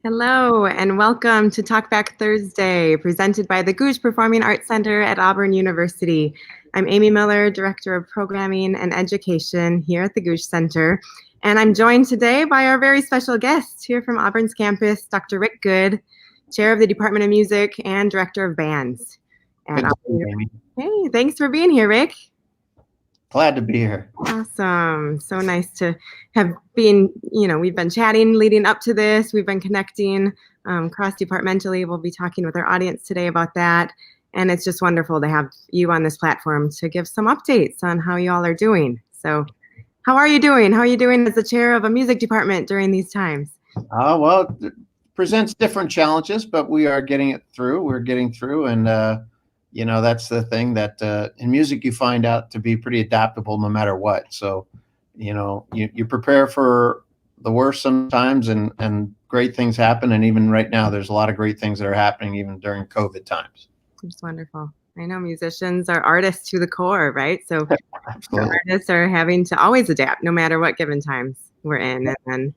Hello and welcome to Talkback Thursday, presented by the Gouge Performing Arts Center at Auburn University. I'm Amy Miller, Director of Programming and Education here at the Gouge Center, and I'm joined today by our very special guest here from Auburn's campus, Dr. Rick Good, Chair of the Department of Music and Director of Bands. Good to see you, Amy. Hey, thanks for being here, Rick. Glad to be here. Awesome. So nice to have been, we've been chatting leading up to this. We've been connecting cross-departmentally. We'll be talking with our audience today about that. And it's just wonderful to have you on this platform to give some updates on how you all are doing. So how are you doing? How are you doing as the chair of a music department during these times? Well, it presents different challenges, but we are getting it through. We're getting through. And, that's the thing that in music you find out to be pretty adaptable no matter what. So, you prepare for the worst sometimes and great things happen. And even right now, there's a lot of great things that are happening even during COVID times. It's wonderful. I know musicians are artists to the core, right? So artists are having to always adapt no matter what given times we're in. And then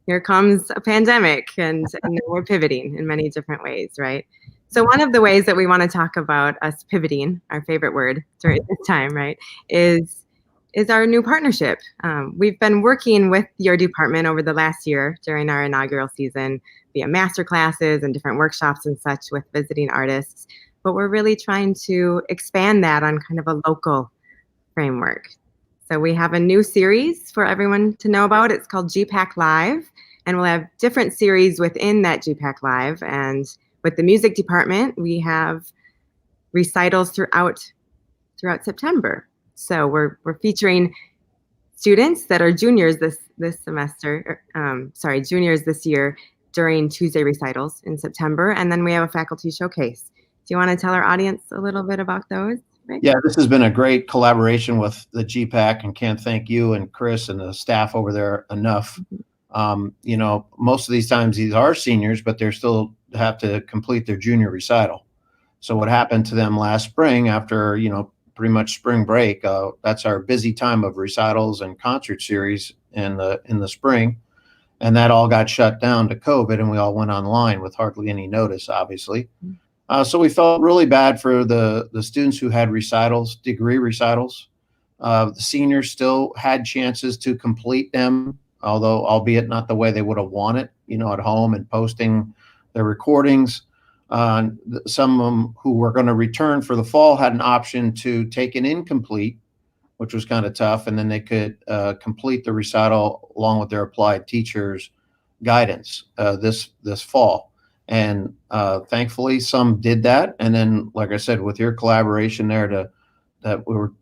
here comes a pandemic and we're pivoting in many different ways, right? So one of the ways that we want to talk about us pivoting, our favorite word during this time, right, is our new partnership. We've been working with your department over the last year during our inaugural season via master classes and different workshops and such with visiting artists. But we're really trying to expand that on kind of a local framework. So we have a new series for everyone to know about. It's called GPAC Live, and we'll have different series within that GPAC Live. And with the music department, we have recitals throughout September. So we're featuring students that are juniors this semester, juniors this year during Tuesday recitals in September, and then we have a faculty showcase. Do you want to tell our audience a little bit about those? Right? Yeah, this has been a great collaboration with the GPAC, and can't thank you and Chris and the staff over there enough. Most of these times these are seniors, but they're still have to complete their junior recital. So what happened to them last spring after, pretty much spring break, that's our busy time of recitals and concert series in the spring. And that all got shut down to COVID, and we all went online with hardly any notice, obviously. So we felt really bad for the students who had recitals, degree recitals. The seniors still had chances to complete them, although albeit not the way they would have wanted, at home and posting their recordings. Some of them who were going to return for the fall had an option to take an incomplete, which was kind of tough, and then they could complete the recital along with their applied teachers' guidance this fall. And thankfully, some did that. And then, like I said, with your collaboration there,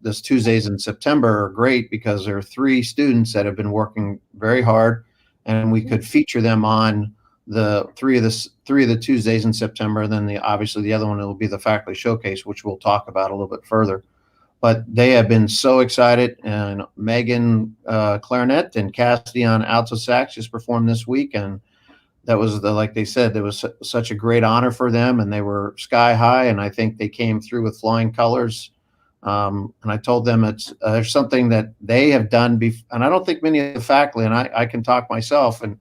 this Tuesdays in September are great because there are 3 students that have been working very hard, and we could feature them on the three of the Tuesdays in September. And then obviously the other one will be the faculty showcase, which we'll talk about a little bit further. But they have been so excited, and Megan clarinet and Cassidy on alto sax just performed this week, and that was like they said, it was such a great honor for them, and they were sky high, and I think they came through with flying colors. And I told them there's something that they have done and I don't think many of the faculty, and I can talk myself, and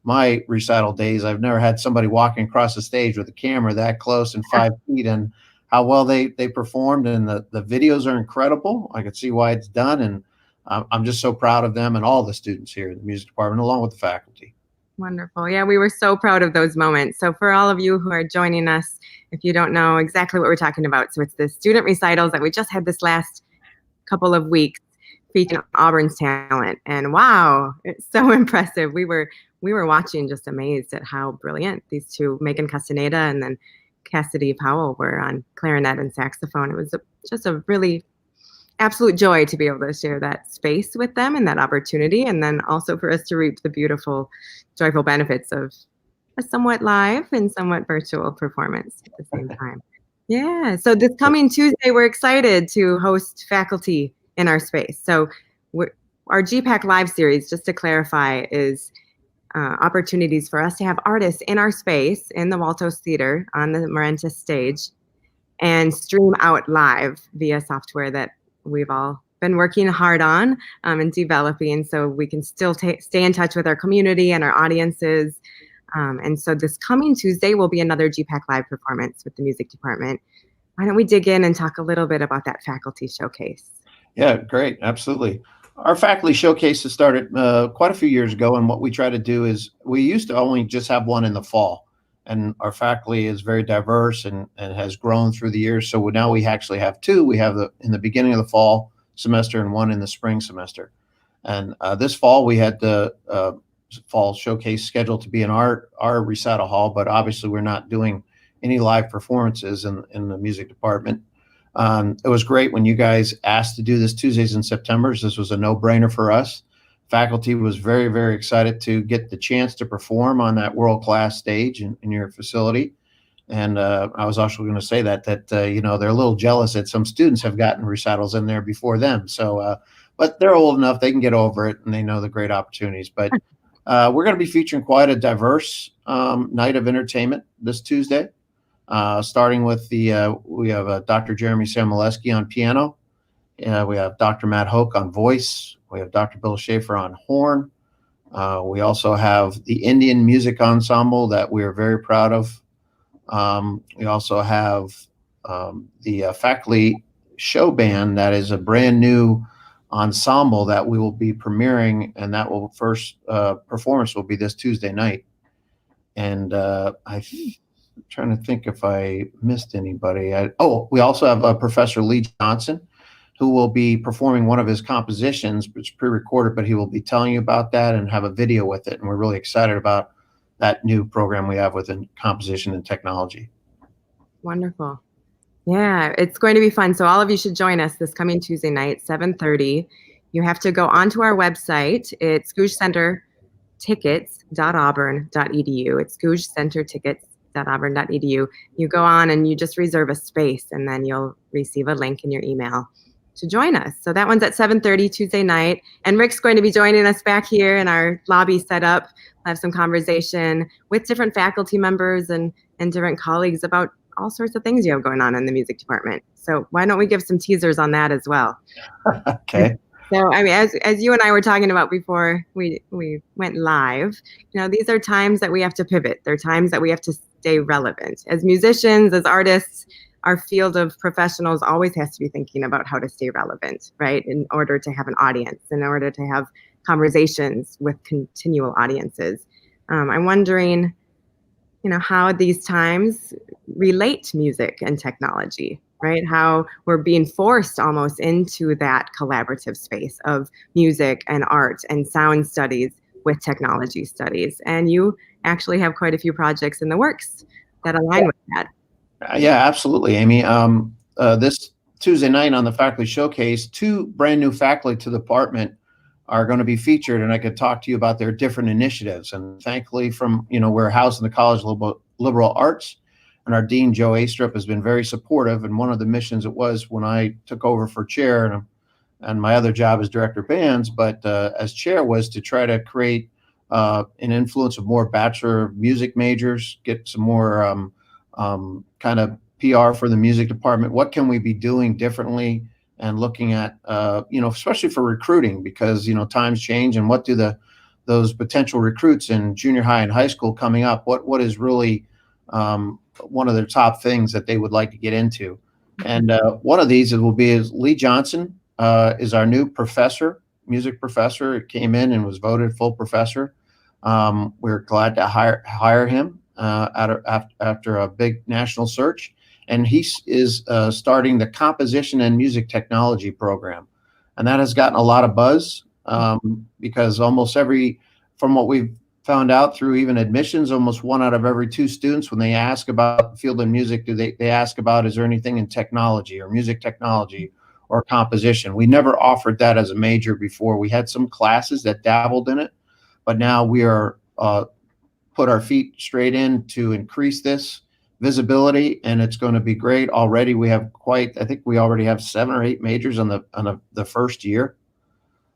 my recital days, I've never had somebody walking across the stage with a camera that close and 5 feet, and how well they performed, and the videos are incredible. I can see why it's done, and I'm just so proud of them and all the students here in the music department, along with the faculty. Wonderful. Yeah, we were so proud of those moments. So for all of you who are joining us, if you don't know exactly what we're talking about, so it's the student recitals that we just had this last couple of weeks featuring Auburn's talent. And wow, it's so impressive. We were watching just amazed at how brilliant these two, Megan Castaneda and then Cassidy Powell, were on clarinet and saxophone. It was just a really absolute joy to be able to share that space with them and that opportunity, and then also for us to reap the beautiful, joyful benefits of a somewhat live and somewhat virtual performance at the same time. Yeah, so this coming Tuesday, we're excited to host faculty in our space. So our GPAC Live series, just to clarify, is opportunities for us to have artists in our space in the Waltos Theater on the Morentis stage and stream out live via software that we've all been working hard on and developing, so we can still stay in touch with our community and our audiences And so this coming Tuesday will be another GPAC Live performance with the music department. Why don't we dig in and talk a little bit about that faculty showcase? Yeah, great. Absolutely. Our faculty showcase has started quite a few years ago. And what we try to do is we used to only just have one in the fall. And our faculty is very diverse and has grown through the years. So now we actually have two. We have in the beginning of the fall semester and one in the spring semester. And this fall we had the fall showcase scheduled to be in our recital hall, but obviously we're not doing any live performances in the music department. It was great when you guys asked to do this Tuesdays in September. This was a no-brainer for us. Faculty was very, very excited to get the chance to perform on that world-class stage in your facility. And I was also going to say that you know, they're a little jealous that some students have gotten recitals in there before them. So, but they're old enough, they can get over it, and they know the great opportunities. But we're going to be featuring quite a diverse night of entertainment this Tuesday. Starting with we have Dr. Jeremy Samoleski on piano. We have Dr. Matt Hoke on voice. We have Dr. Bill Schaefer on horn. We also have the Indian Music Ensemble that we are very proud of. We also have the faculty show band that is a brand new ensemble that we will be premiering, and that will first performance will be this Tuesday night. And I'm trying to think if I missed anybody. We also have Professor Lee Johnson, who will be performing one of his compositions, which is pre-recorded, but he will be telling you about that and have a video with it. And we're really excited about that new program we have within composition and technology. Wonderful. Yeah, it's going to be fun. So all of you should join us this coming Tuesday night, 7:30. You have to go onto our website. It's gougcentertickets.auburn.edu. It's gougcentertickets.auburn.edu. You go on and you just reserve a space, and then you'll receive a link in your email to join us. So that one's at 7:30 Tuesday night. And Rick's going to be joining us back here in our lobby setup. We'll have some conversation with different faculty members and different colleagues about all sorts of things you have going on in the music department. So why don't we give some teasers on that as well? Okay. So, I mean, as you and I were talking about before we went live, you know, these are times that we have to pivot. They're times that we have to stay relevant. As musicians, as artists, our field of professionals always has to be thinking about how to stay relevant, right? In order to have an audience, in order to have conversations with continual audiences. I'm wondering, you know, how these times relate to music and technology, right? How we're being forced almost into that collaborative space of music and art and sound studies with technology studies. And you actually have quite a few projects in the works that align with that. Yeah, absolutely, Amy. This Tuesday night on the faculty showcase, two brand new faculty to the department are going to be featured, and I could talk to you about their different initiatives. And thankfully, from, you know, we're housed in the College of Liberal Arts, and our dean Joe Astrup has been very supportive. And one of the missions it was when I took over for chair, and my other job as director of bands, but as chair was to try to create an influence of more Bachelor of Music majors, get some more kind of PR for the music department. What can we be doing differently? And looking at, you know, especially for recruiting, because, you know, times change, and what do those potential recruits in junior high and high school coming up, what is really one of their top things that they would like to get into? And one of these will be Lee Johnson is our new professor, music professor. It came in and was voted full professor. We're glad to hire him after a big national search. And he is starting the composition and music technology program. And that has gotten a lot of buzz because from what we've found out through even admissions, almost 1 out of every 2 students, when they ask about the field of music, they ask about, is there anything in technology or music technology or composition? We never offered that as a major before. We had some classes that dabbled in it, but now we are put our feet straight in to increase this visibility, and it's going to be great. Already we have I think we already have 7 or 8 majors on the first year.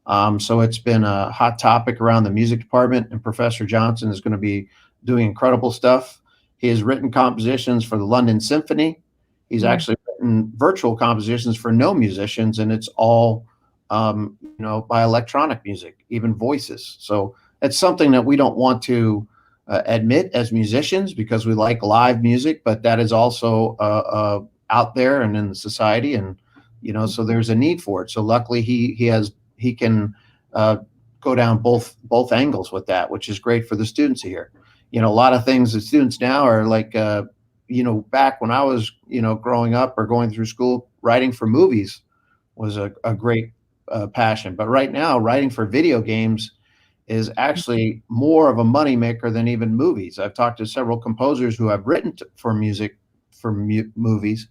So it's been a hot topic around the music department, and Professor Johnson is going to be doing incredible stuff. He has written compositions for the London Symphony. He's actually written virtual compositions for no musicians, and it's all, you know, by electronic music, even voices. So it's something that we don't want to admit as musicians because we like live music, but that is also out there and in the society, and so there's a need for it. So luckily he can go down both angles with that, which is great for the students here. A lot of things the students now are like, back when I was, growing up or going through school, writing for movies was a great passion. But right now, writing for video games is actually more of a moneymaker than even movies. I've talked to several composers who have written for music for movies,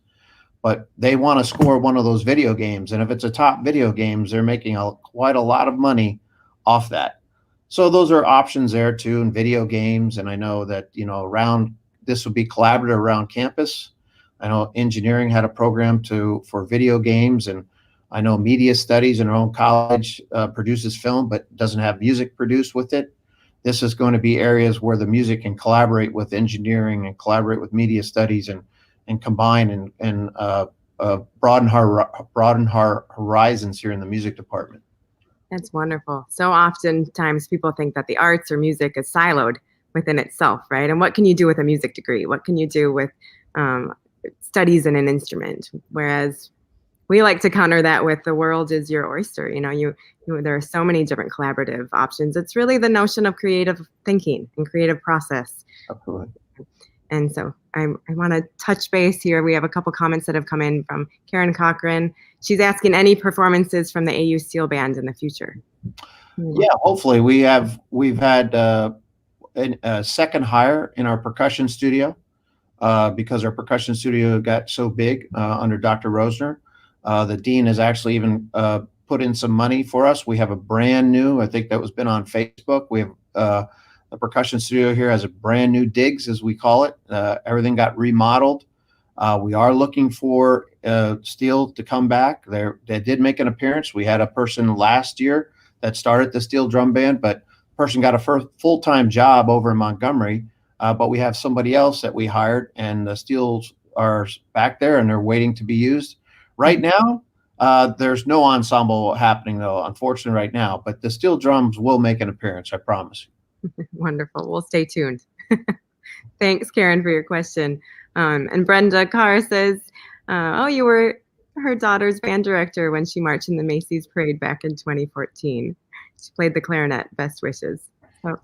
but they want to score one of those video games. And if it's a top video games, they're making quite a lot of money off that. So those are options there too in video games. And I know that, around this would be collaborative around campus. I know engineering had a program for video games, and I know media studies in our own college produces film, but doesn't have music produced with it. This is going to be areas where the music can collaborate with engineering and collaborate with media studies and combine and broaden our horizons here in the music department. That's wonderful. So oftentimes people think that the arts or music is siloed within itself, right? And what can you do with a music degree? What can you do with studies in an instrument? Whereas we like to counter that with the world is your oyster. There are so many different collaborative options. It's really the notion of creative thinking and creative process. Absolutely. And so I want to touch base here. We have a couple comments that have come in from Karen Cochran. She's asking any performances from the AU Steel Band in the future. Yeah, hopefully we've had a second hire in our percussion studio because our percussion studio got so big under Dr. Rosner. The dean has actually even put in some money for us. We have a brand new, I think that was been on Facebook. We have the percussion studio here has a brand new digs, as we call it. Everything got remodeled. We are looking for steel to come back. They did make an appearance. We had a person last year that started the steel drum band, but the person got a full-time job over in Montgomery. But we have somebody else that we hired, and the steels are back there and they're waiting to be used. Right now, there's no ensemble happening though, unfortunately right now, but the steel drums will make an appearance, I promise. Wonderful. We'll stay tuned. Thanks, Karen, for your question. And Brenda Carr says, you were her daughter's band director when she marched in the Macy's Parade back in 2014. She played the clarinet. Best wishes. So.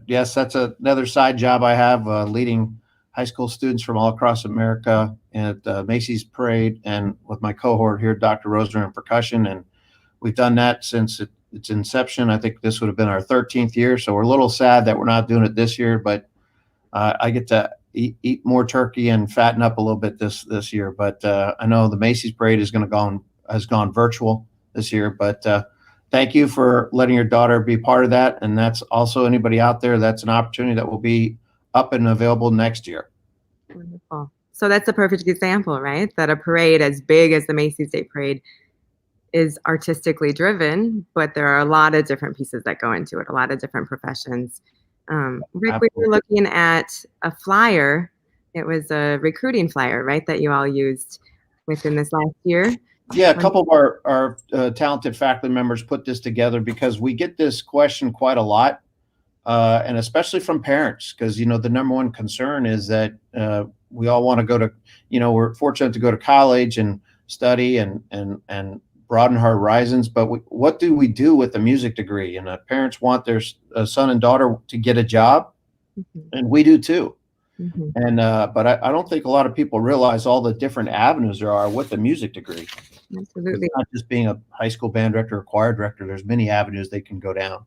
Yes, that's another side job I have, leading high school students from all across America at Macy's Parade, and with my cohort here, Dr. Rosner in percussion. And we've done that since its inception. I think this would have been our 13th year. So we're a little sad that we're not doing it this year, but I get to eat more turkey and fatten up a little bit this year. But I know the Macy's Parade has gone virtual this year, but thank you for letting your daughter be part of that. And that's also anybody out there, that's an opportunity that will be up and available next year. Wonderful. So that's a perfect example, right? That a parade as big as the Macy's Day Parade is artistically driven, but there are a lot of different pieces that go into it, a lot of different professions. Rick, Absolutely. we were looking at a flyer. It was a recruiting flyer, right, that you all used within this last year? Yeah, a couple of our talented faculty members put this together because we get this question quite a lot, and especially from parents, because the number one concern is that we all want to go to, we're fortunate to go to college and study and broaden our horizons, but what do we do with a music degree? And parents want their son and daughter to get a job, and we do too. And but I don't think a lot of people realize all the different avenues there are with a music degree. Absolutely. It's not just being a high school band director or choir director. There's many avenues they can go down.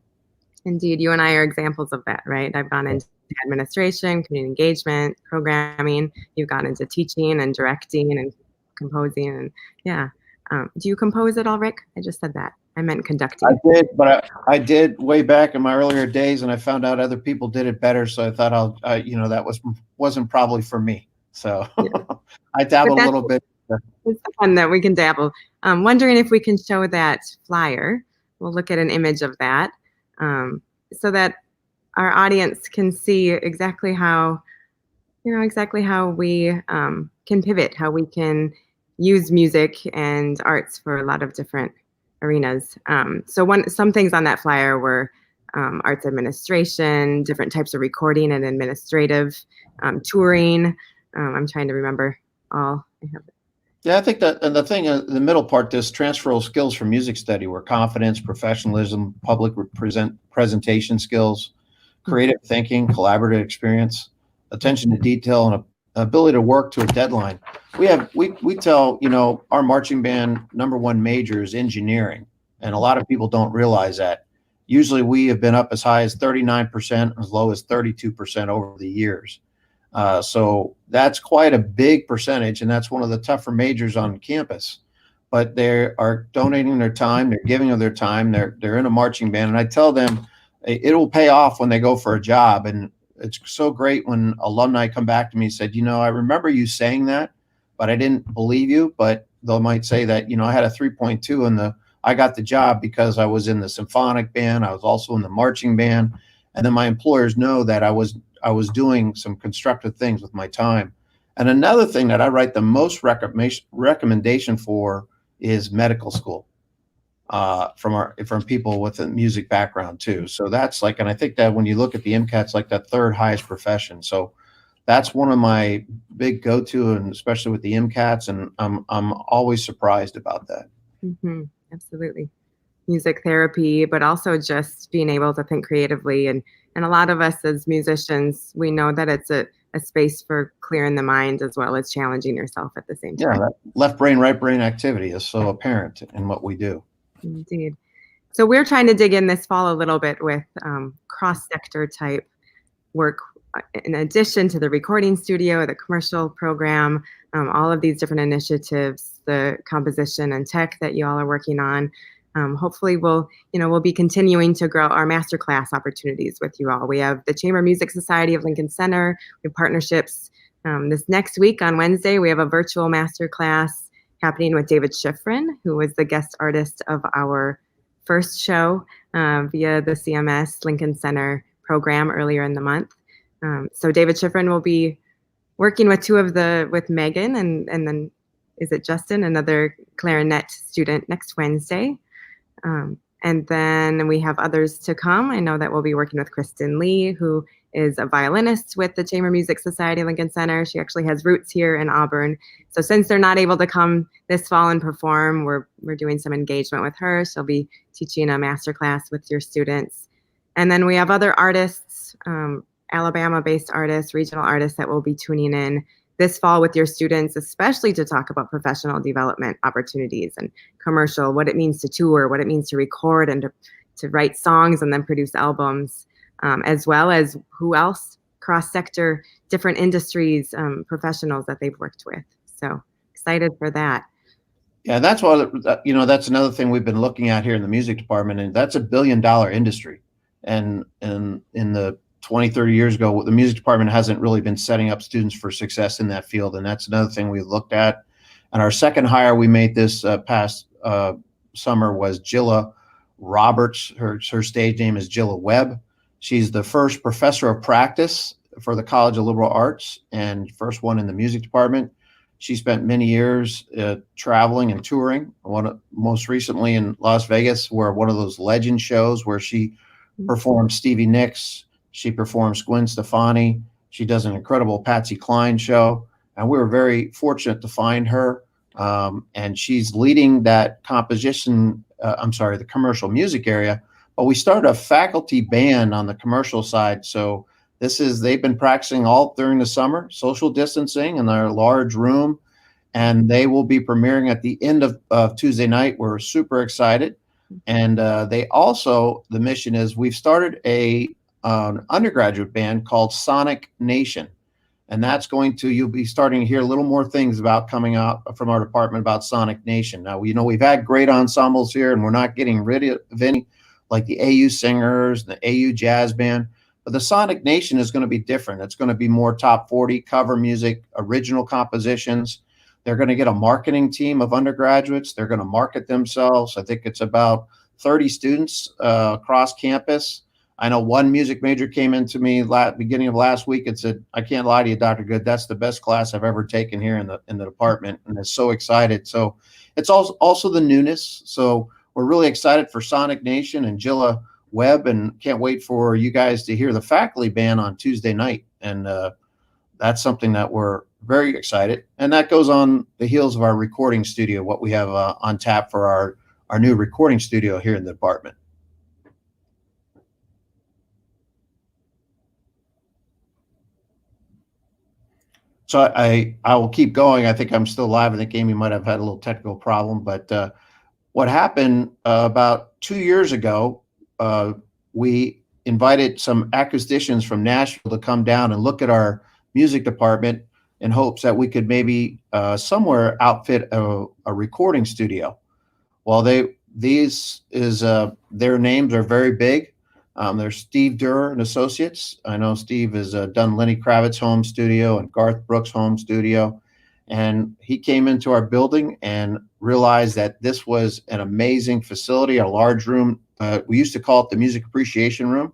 Indeed. You and I are examples of that, right? I've gone into administration, community engagement, programming. You've gone into teaching and directing and composing. And yeah. Do you compose at all, Rick? I just said that. I meant conducting. I did, but I did way back in my earlier days, and I found out other people did it better. So I thought that wasn't probably for me. So yeah. I dabble a little bit. It's fun that we can dabble. Wondering if we can show that flyer. We'll look at an image of that so that our audience can see exactly how we can pivot, how we can use music and arts for a lot of different arenas. So some things on that flyer were arts administration, different types of recording and administrative, touring. I'm trying to remember all. I have Yeah, I think that, and the thing, the middle part, this transferable skills from music study were confidence, professionalism, presentation skills, creative thinking, collaborative experience, attention to detail, and a ability to work to a deadline. We tell, our marching band #1 major is engineering, and a lot of people don't realize that. Usually we have been up as high as 39%, as low as 32% over the years. So that's quite a big percentage, and that's one of the tougher majors on campus. But they are donating their time, they're giving of their time, they're in a marching band, and I tell them it will pay off when they go for a job. And it's so great when alumni come back to me and said, I remember you saying that, but I didn't believe you. But they might say that, I had a 3.2 and I got the job because I was in the symphonic band. I was also in the marching band. And then my employers know that I was doing some constructive things with my time. And another thing that I write the most recommendation for is medical school, from people with a music background too. So that's like, and I think that when you look at the MCATs, like that third highest profession. So that's one of my big go-to, and especially with the MCATs, and I'm always surprised about that. Mm-hmm. Absolutely. Music therapy, but also just being able to think creatively. And a lot of us as musicians, we know that it's a space for clearing the mind as well as challenging yourself at the same time. Yeah, that left brain, right brain activity is so apparent in what we do. Indeed. So we're trying to dig in this fall a little bit with cross-sector type work, in addition to the recording studio, the commercial program, all of these different initiatives, the composition and tech that you all are working on. Hopefully we'll be continuing to grow our masterclass opportunities with you all. We have the Chamber Music Society of Lincoln Center. We have partnerships. This next week on Wednesday, we have a virtual masterclass happening with David Schifrin, who was the guest artist of our first show via the CMS Lincoln Center program earlier in the month. So David Schifrin will be working with with Megan and then is it Justin, another clarinet student, next Wednesday. And then we have others to come. I know that we'll be working with Kristen Lee, who is a violinist with the Chamber Music Society Lincoln Center. She actually has roots here in Auburn. So since they're not able to come this fall and perform, we're doing some engagement with her. She'll be teaching a masterclass with your students. And then we have other artists, Alabama-based artists, regional artists that will be tuning in this fall with your students, especially to talk about professional development opportunities and commercial, what it means to tour, what it means to record and to write songs and then produce albums, as well as who else, cross-sector, different industries, professionals that they've worked with. So excited for that. Yeah, that's why, that's another thing we've been looking at here in the music department, and that's $1 billion industry. And in the 20, 30 years ago, the music department hasn't really been setting up students for success in that field. And that's another thing we looked at. And our second hire we made this past summer was Jilla Roberts. Her stage name is Jilla Webb. She's the first professor of practice for the College of Liberal Arts and first one in the music department. She spent many years traveling and touring, most recently in Las Vegas, where one of those legend shows where she performed Stevie Nicks. She performs Gwen Stefani. She does an incredible Patsy Cline show. And we were very fortunate to find her. And she's leading that the commercial music area. But we started a faculty band on the commercial side. So they've been practicing all during the summer, social distancing in their large room. And they will be premiering at the end of Tuesday night. We're super excited. And the mission is we've started an undergraduate band called Sonic Nation. And that's you'll be starting to hear a little more things about coming out from our department about Sonic Nation. Now, we've had great ensembles here and we're not getting rid of any, like the AU Singers, the AU Jazz Band, but the Sonic Nation is going to be different. It's going to be more top 40 cover music, original compositions. They're going to get a marketing team of undergraduates. They're going to market themselves. I think it's about 30 students across campus. I know one music major came into me beginning of last week and said, "I can't lie to you, Dr. Good. That's the best class I've ever taken here in the department," and is so excited. So it's also the newness. So we're really excited for Sonic Nation, and Jilla web, and can't wait for you guys to hear the faculty band on Tuesday night. And that's something that we're very excited. And that goes on the heels of our recording studio, what we have on tap for our new recording studio here in the department. So I will keep going. I think I'm still live. I think Amy might have had a little technical problem, but what happened about 2 years ago, we invited some acoustaticians from Nashville to come down and look at our music department in hopes that we could maybe somewhere outfit a recording studio. Well, their names are very big. There's Steve Durer and Associates. I know Steve has done Lenny Kravitz's home studio and Garth Brooks' home studio. And he came into our building and realized that this was an amazing facility, a large room. We used to call it the Music Appreciation Room.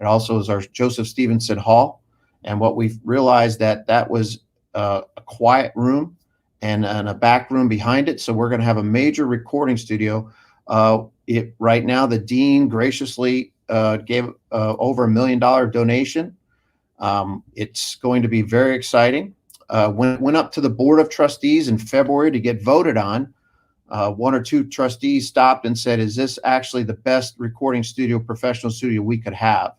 It also is our Joseph Stevenson Hall. And what we've realized that was a quiet room and a back room behind it. So we're going to have a major recording studio. Right now, the dean graciously gave over $1 million donation. It's going to be very exciting. Went up to the board of trustees in February to get voted on. One or two trustees stopped and said, "Is this actually the best recording studio, professional studio we could have?"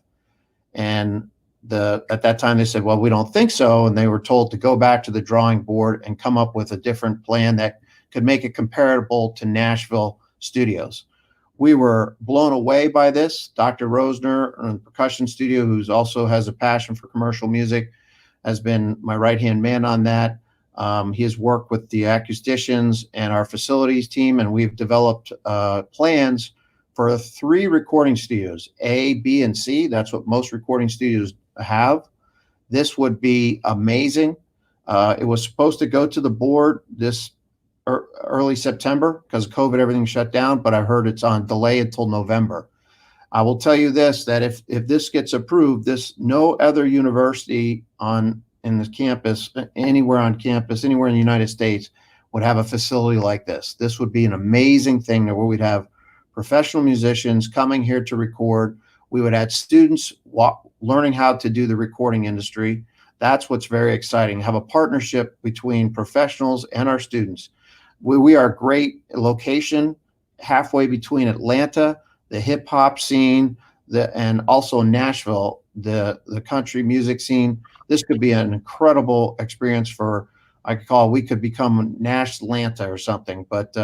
And at that time they said, "Well, we don't think so." And they were told to go back to the drawing board and come up with a different plan that could make it comparable to Nashville studios. We were blown away by this. Dr. Rosner, the percussion studio, who also has a passion for commercial music, has been my right-hand man on that. He has worked with the acousticians and our facilities team, and we've developed plans for 3 recording studios, A, B, and C. That's what most recording studios have. This would be amazing. It was supposed to go to the board this early September because of COVID, everything shut down, but I heard it's on delay until November. I will tell you this, that if this gets approved, no other university in the campus, anywhere in the United States, would have a facility like this. This would be an amazing thing where we'd have professional musicians coming here to record. We would have students learning how to do the recording industry. That's what's very exciting. Have a partnership between professionals and our students. We are a great location halfway between Atlanta, the hip hop scene, and also Nashville, the country music scene. This could be an incredible experience we could become Nash-Lanta or something. But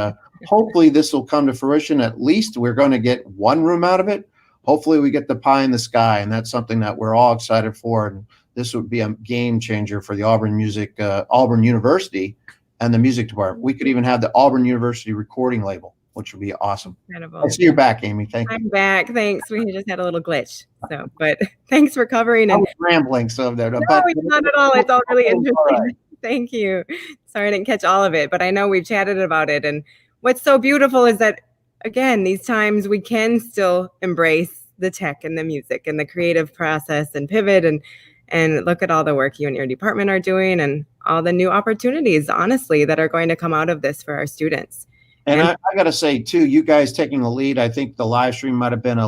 hopefully this will come to fruition. At least we're going to get one room out of it. Hopefully we get the pie in the sky, and that's something that we're all excited for. And this would be a game changer for the Auburn University and the music department. We could even have the Auburn University recording label, which would be awesome. Incredible. I see you're back, Amy. Thank you. I'm back. Thanks. We just had a little glitch. But thanks for covering. I was rambling some there. No, not at all. It's all really interesting. Right. Thank you. Sorry I didn't catch all of it, but I know we've chatted about it. And what's so beautiful is that, again, these times we can still embrace the tech and the music and the creative process and pivot and look at all the work you and your department are doing and all the new opportunities, honestly, that are going to come out of this for our students. And I got to say, too, you guys taking the lead, I think the live stream might have been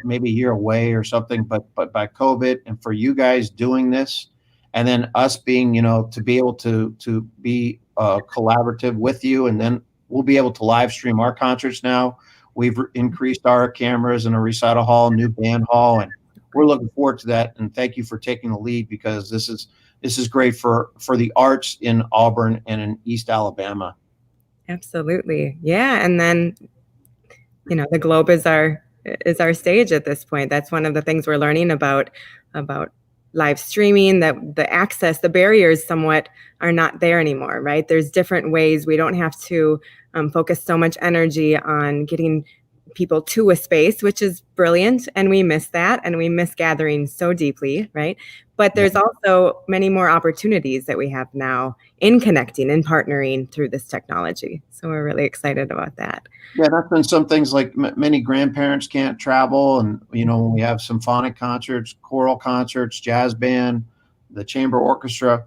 maybe a year away or something, but by COVID, and for you guys doing this, and then us being, to be able to be collaborative with you, and then we'll be able to live stream our concerts now. We've increased our cameras in a recital hall, new band hall, and we're looking forward to that. And thank you for taking the lead, because this is great for the arts in Auburn and in East Alabama. Absolutely. Yeah. And then, the globe is our stage at this point. That's one of the things we're learning about live streaming, that the access, the barriers somewhat are not there anymore, right? There's different ways. We don't have to focus so much energy on getting people to a space, which is brilliant. And we miss that. And we miss gathering so deeply, right? But there's also many more opportunities that we have now in connecting and partnering through this technology. So we're really excited about that. Yeah, that's been some things like many grandparents can't travel. And, when we have symphonic concerts, choral concerts, jazz band, the chamber orchestra,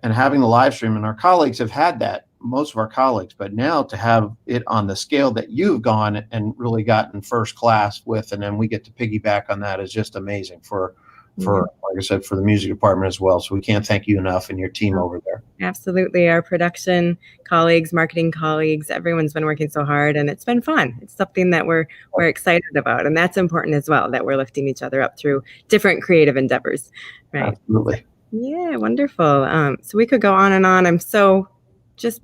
and having the live stream. And our colleagues have had that. most of our colleagues, but now to have it on the scale that you've gone and really gotten first class with, and then we get to piggyback on that is just amazing for like I said, for the music department as well. So we can't thank you enough and your team over there. Absolutely. Our production colleagues, marketing colleagues, everyone's been working so hard, and it's been fun. It's something that we're excited about, and that's important as well, that we're lifting each other up through different creative endeavors. Right. Absolutely. Yeah, wonderful. So we could go on and on. I'm so just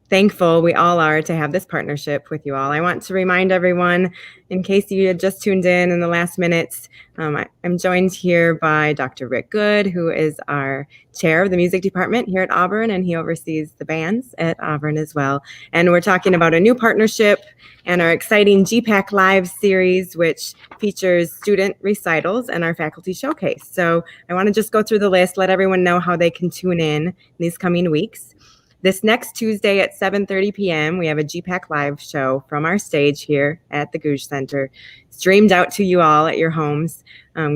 thankful, we all are, to have this partnership with you all. I want to remind everyone, in case you had just tuned in the last minutes, I'm joined here by Dr. Rick Good, who is our chair of the music department here at Auburn, and he oversees the bands at Auburn as well. And we're talking about a new partnership and our exciting GPAC Live series, which features student recitals and our faculty showcase. So I want to just go through the list, let everyone know how they can tune in these coming weeks. This next Tuesday at 7:30 p.m., we have a GPAC Live show from our stage here at the Gouge Center, streamed out to you all at your homes.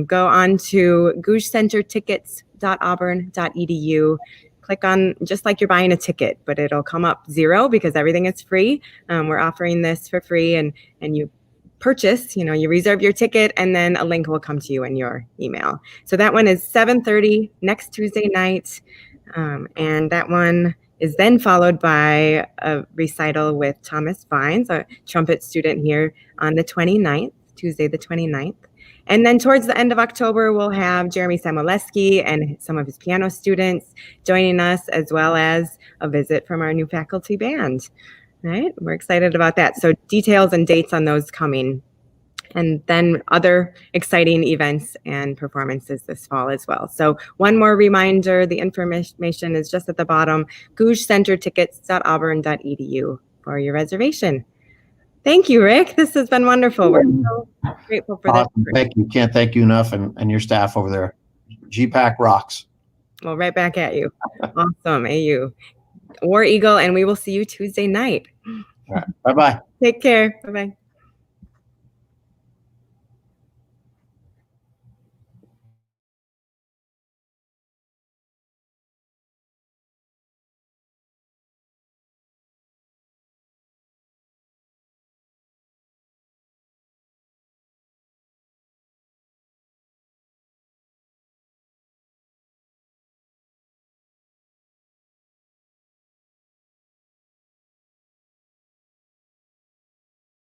Go on to gougecentertickets.auburn.edu. Click on, just like you're buying a ticket, but it'll come up zero because everything is free. We're offering this for free, and you purchase, you reserve your ticket, and then a link will come to you in your email. So that one is 7:30 next Tuesday night, and that one is then followed by a recital with Thomas Vines, a trumpet student here, on the 29th, Tuesday the 29th. And then towards the end of October, we'll have Jeremy Samoleski and some of his piano students joining us, as well as a visit from our new faculty band. Right? We're excited about that. So details and dates on those coming. And then other exciting events and performances this fall as well. So one more reminder, the information is just at the bottom, gougecentertickets.auburn.edu for your reservation. Thank you, Rick. This has been wonderful. We're so grateful for Awesome. this. Thank you. Can't thank you enough, and your staff over there. GPAC rocks. Well, right back at you. Awesome, AU. War Eagle, and we will see you Tuesday night. All right. Bye-bye. Take care. Bye-bye.